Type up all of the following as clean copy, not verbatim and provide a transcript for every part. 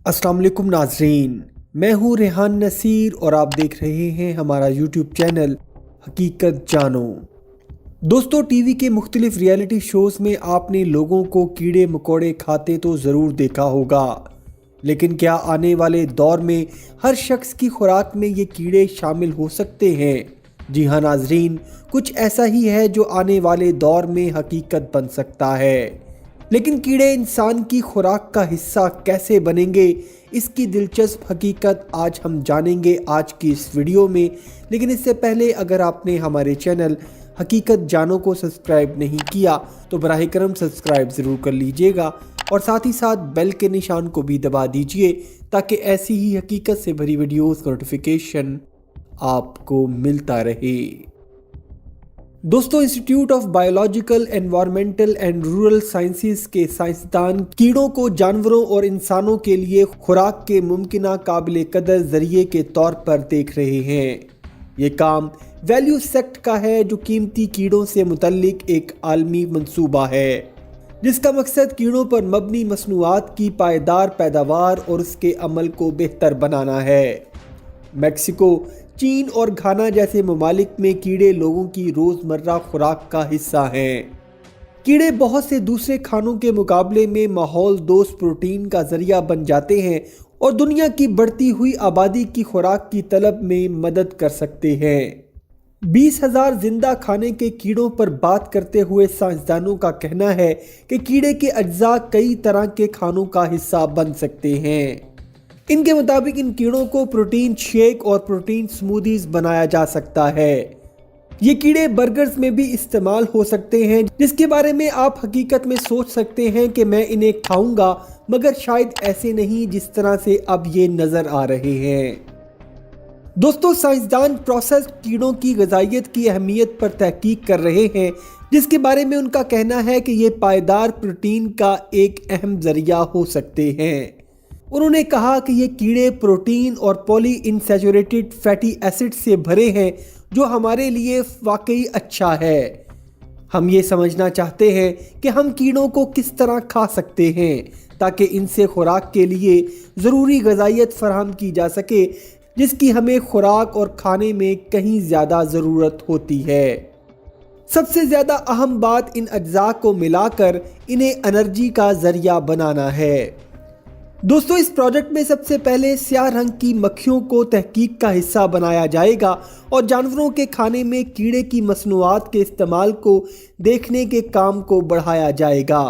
अस्सलाम वालेकुम नाजरीन, मैं हूँ रेहान नसीर और आप देख रहे हैं हमारा यूट्यूब चैनल हकीकत जानो। दोस्तों, टीवी के मुख्तलिफ रियलिटी शोज़ में आपने लोगों को कीड़े मकोड़े खाते तो ज़रूर देखा होगा, लेकिन क्या आने वाले दौर में हर शख्स की खुराक में ये कीड़े शामिल हो सकते हैं? जी हाँ नाजरीन, कुछ ऐसा ही है जो आने वाले दौर में हकीकत बन सकता है। लेकिन कीड़े इंसान की खुराक का हिस्सा कैसे बनेंगे, इसकी दिलचस्प हकीकत आज हम जानेंगे आज की इस वीडियो में। लेकिन इससे पहले अगर आपने हमारे चैनल हकीकत जानो को सब्सक्राइब नहीं किया तो बराह करम सब्सक्राइब ज़रूर कर लीजिएगा और साथ ही साथ बेल के निशान को भी दबा दीजिए ताकि ऐसी ही हकीकत से भरी वीडियोस नोटिफिकेशन आपको मिलता रहे। दोस्तों, institute of biological, environmental and rural sciences के साइंसदान कीड़ों को जानवरों और इंसानों के लिए खुराक के मुमकिन काबिल कदर जरिए के तौर पर देख रहे हैं। ये काम वैल्यू सेक्ट का है जो कीमती कीड़ों से मुतल्लिक एक आलमी मंसूबा है जिसका मकसद कीड़ों पर मबनी मसनूआत की पायदार पैदावार और उसके अमल को बेहतर बनाना है। मैक्सिको, चीन और घाना जैसे ममालिक में कीड़े लोगों की रोज़मर्रा खुराक का हिस्सा हैं। कीड़े बहुत से दूसरे खानों के मुकाबले में माहौल दोस्त प्रोटीन का जरिया बन जाते हैं और दुनिया की बढ़ती हुई आबादी की खुराक की तलब में मदद कर सकते हैं। 20,000 जिंदा खाने के कीड़ों पर बात करते हुए साइंसदानों का कहना है कि कीड़े के अज्जा कई तरह के खानों का हिस्सा बन सकते हैं। इनके मुताबिक इन कीड़ों को प्रोटीन शेक और प्रोटीन स्मूदीज बनाया जा सकता है। ये कीड़े बर्गर्स में भी इस्तेमाल हो सकते हैं, जिसके बारे में आप हकीकत में सोच सकते हैं कि मैं इन्हें खाऊंगा, मगर शायद ऐसे नहीं जिस तरह से अब ये नजर आ रहे हैं। दोस्तों, साइंसदान प्रोसेस्ड कीड़ों की ग़िज़ाइयत की अहमियत पर तहकीक कर रहे हैं, जिसके बारे में उनका कहना है कि ये पायदार प्रोटीन का एक अहम जरिया हो सकते हैं। उन्होंने कहा कि ये कीड़े प्रोटीन और पॉली इनसैचुरेटेड फैटी एसिड से भरे हैं जो हमारे लिए वाकई अच्छा है। हम ये समझना चाहते हैं कि हम कीड़ों को किस तरह खा सकते हैं ताकि इनसे खुराक के लिए ज़रूरी ग़िज़ाइयत फराहम की जा सके जिसकी हमें खुराक और खाने में कहीं ज़्यादा ज़रूरत होती है। सबसे ज़्यादा अहम बात इन अज्जा को मिलाकर इन्हें एनर्जी का ज़रिया बनाना है। दोस्तों, इस प्रोजेक्ट में सबसे पहले स्याह रंग की मक्खियों को तहकीक का हिस्सा बनाया जाएगा और जानवरों के खाने में कीड़े की मसनूआत के इस्तेमाल को देखने के काम को बढ़ाया जाएगा।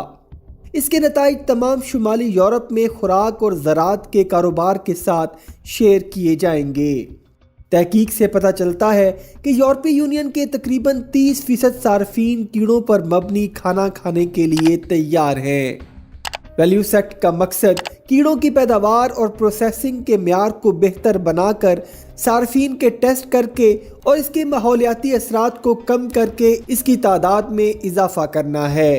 इसके नताइज तमाम शुमाली यूरोप में खुराक और ज़राअत के कारोबार के साथ शेयर किए जाएंगे। तहकीक से पता चलता है कि यूरोपीय यूनियन के तकरीबन 30% सार्फिन कीड़ों पर मबनी खाना खाने के लिए तैयार हैं। वैल्यू सेक्ट का मकसद कीड़ों की पैदावार और प्रोसेसिंग के म्यार को बेहतर बनाकर सार्फिन के टेस्ट करके और इसके माहौलियाती असरात को कम करके इसकी तादाद में इजाफा करना है।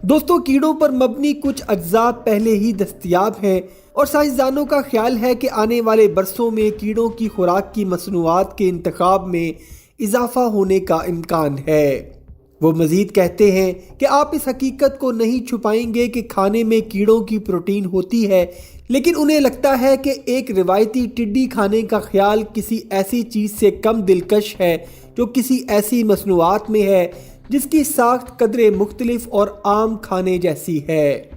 दोस्तों, कीड़ों पर मबनी कुछ अज्जा पहले ही दस्तयाब हैं और साइंसदानों का ख्याल है कि आने वाले बरसों में कीड़ों की खुराक की मसनूआत के इंतखाब में इजाफा होने का इम्कान है। वो मज़ीद कहते हैं कि आप इस हकीकत को नहीं छुपाएंगे कि खाने में कीड़ों की प्रोटीन होती है, लेकिन उन्हें लगता है कि एक रिवायती टिड्डी खाने का ख्याल किसी ऐसी चीज़ से कम दिलकश है जो किसी ऐसी मसनूआत में है जिसकी साख्त कदरे मुख्तलिफ और आम खाने जैसी है।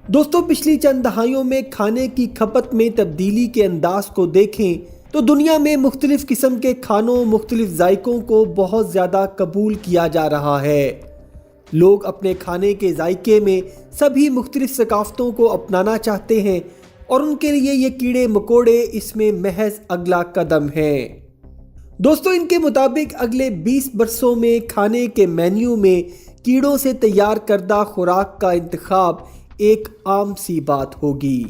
दोस्तों, पिछली चंद दहाइयों में खाने की खपत में तब्दीली के अंदाज को देखें तो दुनिया में मुख्तलिफ किस्म के खानों, मुख्तलिफ जायकों को बहुत ज़्यादा कबूल किया जा रहा है। लोग अपने खाने के जायके में सभी मुख्तलिफ सकाफ़तों को अपनाना चाहते हैं और उनके लिए ये कीड़े मकोड़े इसमें महज अगला कदम है। दोस्तों, इनके मुताबिक अगले 20 बरसों में खाने के मेन्यू में कीड़ों से तैयार करदा खुराक का इंतखाब एक आम सी बात होगी।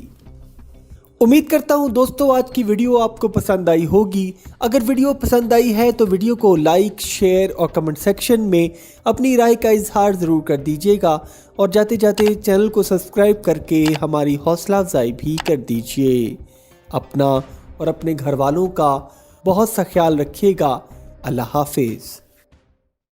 उम्मीद करता हूँ दोस्तों आज की वीडियो आपको पसंद आई होगी। अगर वीडियो पसंद आई है तो वीडियो को लाइक, शेयर और कमेंट सेक्शन में अपनी राय का इजहार ज़रूर कर दीजिएगा और जाते जाते चैनल को सब्सक्राइब करके हमारी हौसला अफजाई भी कर दीजिए। अपना और अपने घर वालों का बहुत सा ख्याल रखिएगा। अल्लाह हाफिज़।